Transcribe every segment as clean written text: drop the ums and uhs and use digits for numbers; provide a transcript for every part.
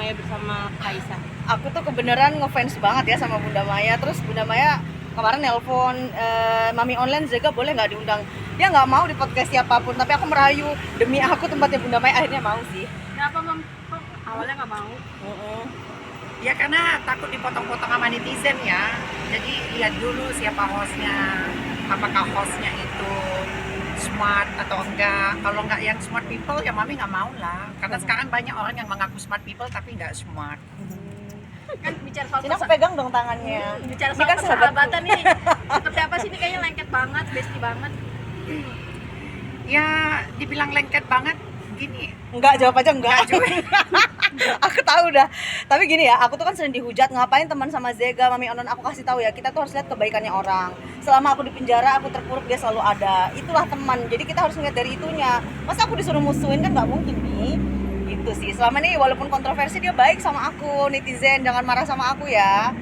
Maya bersama Kaisa? Aku tuh kebenaran ngefans banget ya sama Bunda Maya. Terus Bunda Maya kemarin nelpon, Mami Online Zega boleh nggak diundang. Dia nggak mau di podcast siapapun, tapi aku merayu demi aku tempatnya Bunda Maya, akhirnya mau sih. Kenapa Mam? Kok awalnya nggak mau? Ya karena takut dipotong-potong sama netizen ya. Jadi lihat dulu siapa hostnya, apakah hostnya itu smart atau enggak. Kalau enggak yang smart people ya Mami nggak mau lah. Karena sekarang banyak orang yang mengaku smart people tapi nggak smart. Kan bicara soal Sini aku pegang dong tangannya. bicara Ini soal kan persahabatan nih. Seperti apa sih ini, kayaknya lengket banget, bestie banget. Ya dibilang lengket banget gini. Enggak, jawab aja enggak. Juga. Aku tahu dah. Tapi gini ya, aku tuh kan sering dihujat, ngapain teman sama Zega, Mami Onon. Aku kasih tahu ya, kita tuh harus lihat kebaikannya orang. Selama aku di penjara, aku terpuruk, dia selalu ada. Itulah teman. Jadi kita harus ngeliat dari itunya. Masa aku disuruh musuhin, kan nggak mungkin nih. Gitu sih. Selama ini walaupun kontroversi, dia baik sama aku. Netizen jangan marah sama aku ya.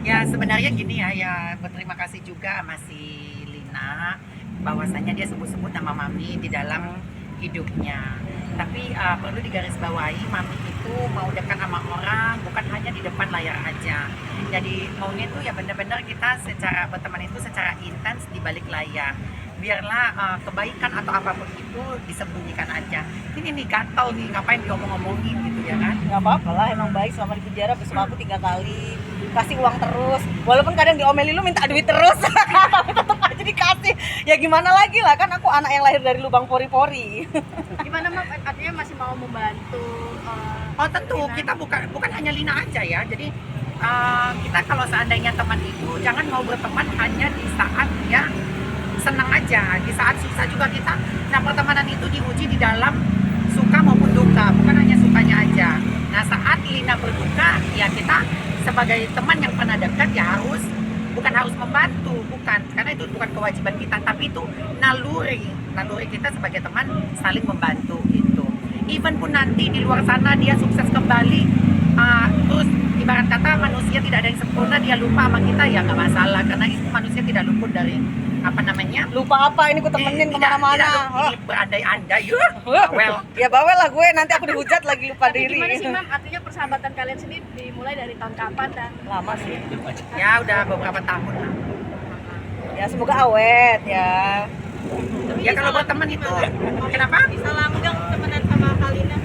Ya sebenarnya gini ya berterima kasih juga sama si Lina bahwasanya dia sebut-sebut nama Mami di dalam hidupnya. Tapi perlu digarisbawahi, Mami itu mau dekat sama orang bukan hanya di depan layar aja. Jadi maunya itu ya benar-benar kita secara berteman itu secara intens di balik layar. Biarlah kebaikan atau apapun itu disembunyikan aja. Ini nih gatal nih, ngapain diomong-omongin gitu ya kan? Nggak apa-apa lah, emang baik selama di penjara besok aku 3 kali. Kasih uang terus. Walaupun kadang diomeli lu minta duit terus. Tapi tetap aja dikasih. Ya gimana lagi lah, kan aku anak yang lahir dari lubang pori-pori. Gimana Mam? Artinya masih mau membantu? Oh tentu, Lina? kita bukan hanya Lina aja ya. Jadi kita kalau seandainya teman itu jangan mau berteman hanya di saat ya senang aja, di saat susah juga kita. Nah pertemanan itu diuji di dalam suka maupun duka, bukan hanya sukanya aja. Nah saat Lina berduka, ya kita sebagai teman yang pernah dekat ya bukan harus membantu, bukan, karena itu bukan kewajiban kita, tapi itu naluri kita sebagai teman saling membantu gitu. Even pun nanti di luar sana dia sukses kembali, terus ibarat kata manusia tidak ada yang sempurna, dia lupa sama kita ya nggak masalah, karena itu manusia tidak luput dari apa namanya, Lupa apa, ini ku temenin kemana-mana. ini berandai-andai ya. Well, Ya bawel lah gue, nanti aku dihujat lagi lupa Tapi diri. gimana sih Mam? Artinya persahabatan kalian sendiri dimulai dari tahun kapan dan Lama sih. ya udah beberapa tahun lah. Ya semoga awet ya. Ya kalau buat teman itu, kenapa? bisa langgeng temenan sama Kalina?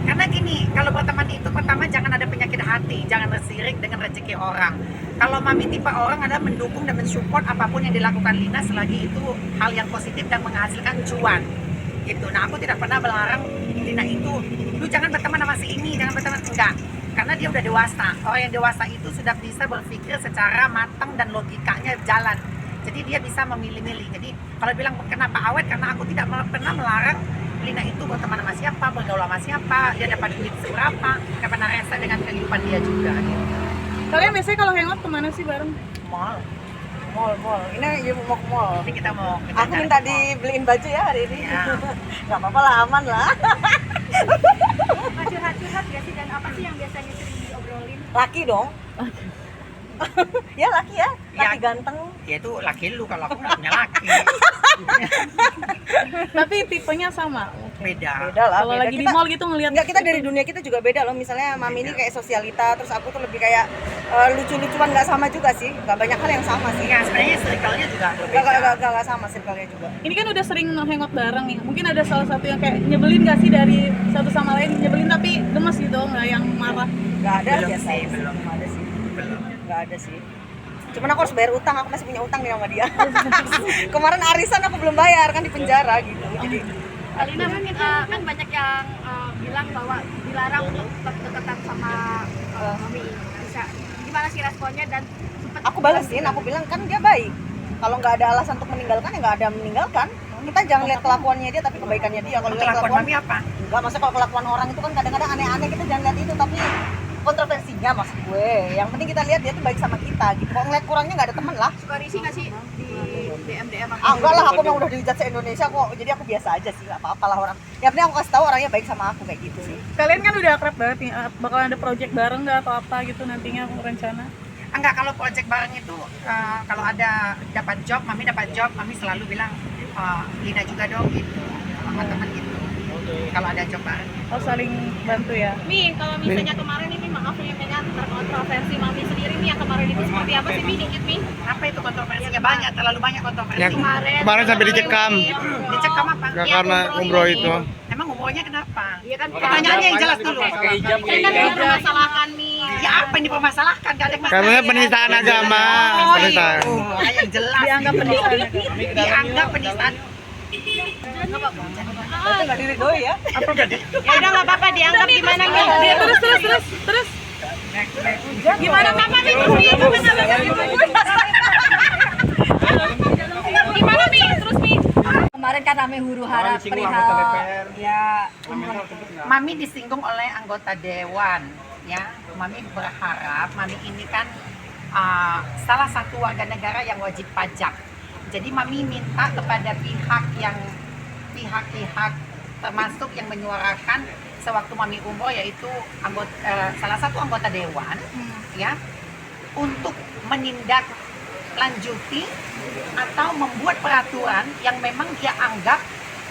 Karena gini, kalau buat teman itu pertama jangan ada penyakit hati, jangan tersirik dengan rezeki orang. Kalau Mami tipe orang adalah mendukung dan mensupport apapun yang dilakukan Lina selagi itu hal yang positif dan menghasilkan cuan. Gitu. Nah aku tidak pernah melarang Lina itu, lu jangan berteman sama si ini, jangan berteman, enggak. Karena dia udah dewasa. Orang yang dewasa itu sudah bisa berpikir secara matang dan logikanya jalan. Jadi dia bisa memilih-milih. Jadi kalau bilang kenapa awet, karena aku tidak pernah melarang Lina itu berteman sama siapa, bergaul sama siapa, dia dapat duit seberapa, nggak pernah rese dengan kehidupan dia juga. Gitu. Kalian biasanya kalau hangout kemana sih bareng? Mall. Mall. Ini mau ke mall. Jadi kita mau. Aku minta dibeliin baju ya hari ini. Ya. Gak apa-apa lah, aman lah. Curhat-curhat ya sih, dan apa sih yang biasanya sering diobrolin? Laki dong. Ya laki ya, laki Ya. ganteng. Ya itu laki lu, kalau aku nggak punya laki. Tapi tipenya sama. Beda. Beda lah. Kalau beda. lagi di Kita- mall gitu ngelihat. Enggak, kita dari dunia kita juga beda loh. Misalnya Mami ini kayak sosialita, terus aku tuh lebih kayak lucu-lucuan, nggak sama juga sih. Nggak banyak hal yang sama sih. Ya sebenarnya circle-nya juga berbeda. Nggak sama circle-nya juga. Ini kan udah sering hangout bareng nih. Mungkin ada salah satu yang kayak nyebelin gak sih dari satu sama lain? Nyebelin tapi gemes gitu, nggak yang marah. Nggak ada Belum biasa sih, aja belum. Nggak ada sih. Belum. Nggak ada sih. Cuman aku harus bayar utang, aku masih punya utang nih sama dia. Kemarin arisan aku belum bayar kan di penjara gitu. Jadi Kalina mungkin kan banyak yang bilang bahwa dilarang untuk deketan sama Mami. Bisa gimana sih responnya dan sempet aku balesin, aku bilang kan dia baik. Kalau nggak ada alasan untuk meninggalkan ya nggak ada meninggalkan. Kita jangan lihat kelakuannya dia tapi kebaikannya dia. Kalau lihat Kelakuan kelakuan Mami apa? enggak, maksudnya kalau kelakuan orang itu kan kadang-kadang aneh-aneh, kita jangan lihat itu, tapi kontroversinya maksud gue. Yang penting kita lihat dia tuh baik sama kita gitu. Kalau ngeliat kurangnya nggak ada temen lah. suka risih nggak sih di DM Enggak lah, aku memang udah dihujat se-Indonesia kok. Jadi aku biasa aja sih, nggak apa-apa lah orang. Yang penting aku kasih tahu orangnya baik sama aku kayak gitu sih. Kalian kan udah akrab banget nih, bakalan ada project bareng nggak atau apa gitu nantinya rencana? Enggak, kalau project bareng itu kalau ada dapat job, Mami selalu bilang Lina juga dong gitu sama teman gitu. kalau ada cobaan. Oh, saling bantu ya. Mi, kalau misalnya kemarin ini maaf nih dengan terkontroversi Mami sendiri nih yang kemarin itu seperti apa sih Mi? Dikit Mi. Apa itu kontroversinya? Banyak, terlalu banyak kontroversi. Yang kemarin sampai dicekam. Dicekam apa? Ya, karena umroh itu. Emang umrohnya kenapa? Iya kan Pertanyaannya yang jelas dulu. kan dipermasalahkan Mi. Ya apa yang dipermasalahkan? Gak ada yang masalah. Katanya penistaan agama. Oh, Penistaan. iya. Yang jelas. Dianggap penistaan. Dianggap penistaan. Berarti nggak diri doi ya? Apa jadi? Ya udah nggak apa-apa dianggap gimana Mi? Terus. Gimana Mama Mi? Terus Mi? Gimana Mi? Terus Mi? Kemarin kan rame huru hara perihal ya Mami disinggung oleh anggota dewan, ya. Mami berharap, Mami ini kan salah satu warga negara yang wajib pajak. Jadi Mami minta kepada pihak termasuk yang menyuarakan sewaktu Mami umroh, yaitu salah satu anggota dewan, ya, untuk menindaklanjuti atau membuat peraturan yang memang dia anggap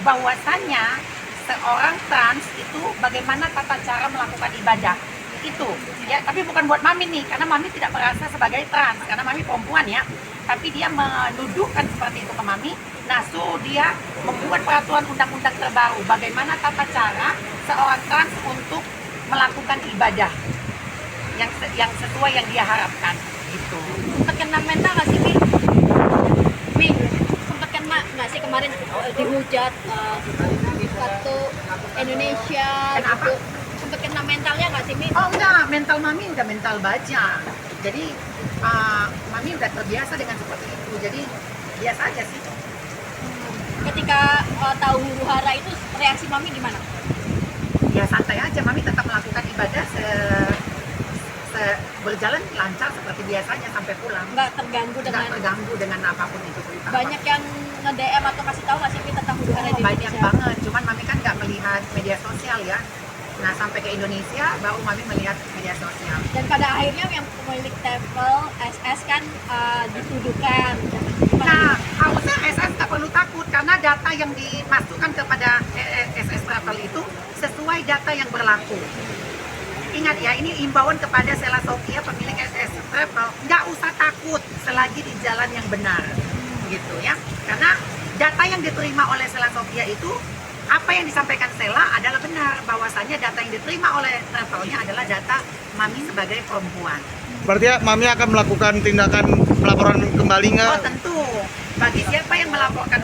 bahwasannya seorang trans itu bagaimana tata cara melakukan ibadah itu, ya. Tapi bukan buat Mami nih, karena Mami tidak merasa sebagai trans, karena Mami perempuan, ya. Tapi dia menuduhkan seperti itu ke Mami. Nah, dia membuat peraturan undang-undang terbaru bagaimana tata cara seorang trans untuk melakukan ibadah yang sesuai yang dia harapkan gitu. sempat kena mental nggak sih Mi? Mi, sempat kena nggak sih kemarin dihujat satu Indonesia Kenapa? gitu? Sempat kena mentalnya nggak sih Mi? Oh enggak, mental Mami udah mental baja. Jadi Mami udah terbiasa dengan seperti itu. Jadi biasa aja sih. Ketika tahu huru hara itu reaksi Mami gimana? Ya santai aja, Mami tetap melakukan ibadah berjalan lancar seperti biasanya sampai pulang. Nggak terganggu Nggak dengan terganggu dengan apapun itu. banyak yang nge-DM atau kasih tahu nggak sih Mi tentang huru hara di Banyak Indonesia? banget, cuman Mami kan nggak melihat media sosial, ya. Nah, sampai ke Indonesia baru Mami melihat media sosial. Dan pada akhirnya yang pemilik travel SS kan dituduhkan. Nah, harusnya SS nggak perlu takut karena data yang dimasukkan kepada SS Travel itu sesuai data yang berlaku. Ingat ya, ini imbauan kepada Sela Sofia, pemilik SS Travel, nggak usah takut selagi di jalan yang benar, gitu ya. Karena data yang diterima oleh Sela Sofia itu, apa yang disampaikan Sela adalah benar, bahwasannya data yang diterima oleh travelnya adalah data Mami sebagai perempuan. Berarti ya, Mami akan melakukan tindakan pelaporan kembali nggak? Oh tentu, bagi siapa yang melaporkan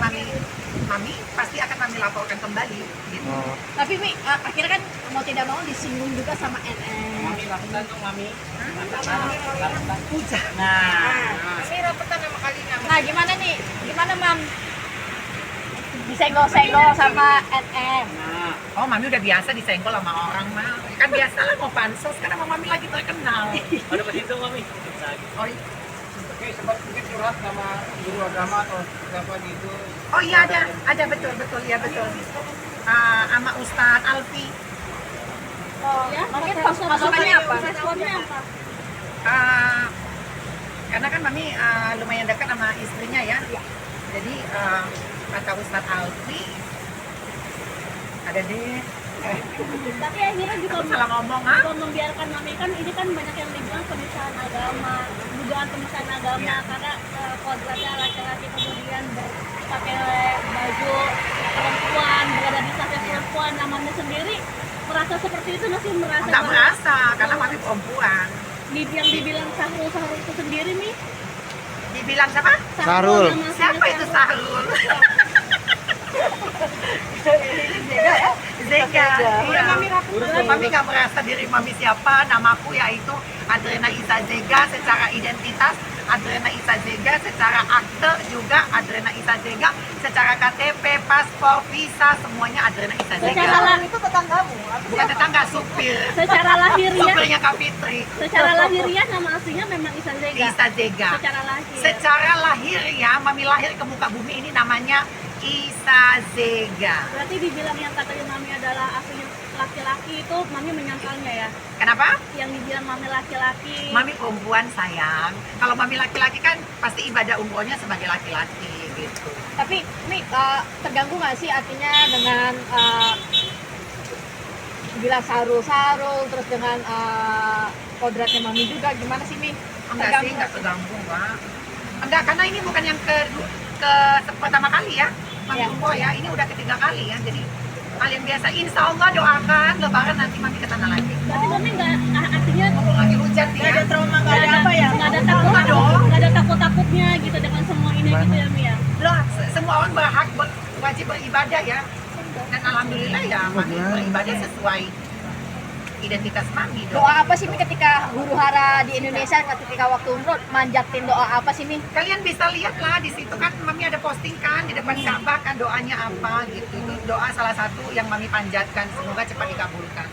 Mami pasti akan Mami laporkan kembali, gitu. Oh. Tapi Mi, akhirnya kan mau tidak mau disinggung juga sama NN. Puja. Nah, gimana nih? Gimana Mam? Disenggol-senggol sama NN. Oh, Mami udah biasa disenggol sama orang mah. Kan biasa lah mau pansos karena Mami lagi terkenal. Ada pas itu Mami. Oh, iya. Oke, sempat mungkin curhat sama guru agama atau apa gitu. Oh iya ada betul ya betul. Sama Ustadz Alfi. Oh, ya? Mungkin masukannya apa? Responnya apa? Karena kan Mami lumayan dekat sama istrinya, ya. Jadi kata Ustadz Alfi ada deh. Tapi akhirnya juga Salah ngomong, membiarkan Mami kan ini kan banyak yang dibilang penistaan agama, dugaan penistaan agama Iya. karena kodratnya laki-laki kemudian pakai baju perempuan, berada di status perempuan, namanya sendiri merasa seperti itu masih merasa Nggak bahwa merasa karena Mami perempuan. yang dibilang Sahrul itu sendiri nih Dibilang siapa? Sahrul. nama Siapa aslinya itu Sahrul? Zega. Iya. Mami nggak merasa diri Mami siapa. Namaku yaitu Adrena Isa Zega secara identitas, Adrena Isa Zega secara akte juga, Adrena Isa Zega secara KTP, paspor, visa, semuanya Adrena Isa Secara Zega. Itu tetanggamu. Bukan tetangga, supir. secara lahiriah Supirnya Kak Fitri. secara lahiriah nama aslinya memang Isa Zega. Isa Zega. Secara lahir. Secara lahir ya, Mami lahir ke muka bumi ini namanya Isa Zega. Berarti dibilang yang katanya Mami adalah aslinya laki-laki itu Mami menyangkalnya ya. Kenapa? Yang dibilang Mami laki-laki. Mami perempuan sayang. Kalau Mami laki-laki kan pasti ibadah umrohnya sebagai laki-laki gitu. Tapi Mi terganggu nggak sih artinya dengan bilang sarul-sarul, terus dengan kodratnya Mami juga, gimana sih Mi? Enggak sih, enggak terganggu, Mbak. Enggak, karena ini bukan yang ke pertama kali ya, Mami Ya. Umbo ya. Ini udah ketiga kali ya. Jadi hal yang biasa. Insya Allah doakan Lebaran nanti Mami ke sana lagi. Berarti Mami nggak, artinya Mumpung lagi hujan nih ya. trauma, nggak ada apa ya? nggak ada takut, Enggak dong. nggak ada takut-takutnya gitu dengan semua ini gitu ya Mi ya. Loh, semua orang berhak wajib beribadah ya. Dan alhamdulillah ya Mami beribadah sesuai identitas Mami dong. Doa apa sih Mi ketika huru hara di Indonesia, ketika waktu umroh, manjatin doa apa sih Mi? Kalian bisa lihat lah di situ kan Mami ada posting kan di depan Ka'bah kan doanya apa gitu. Itu doa salah satu yang Mami panjatkan, semoga cepat dikabulkan.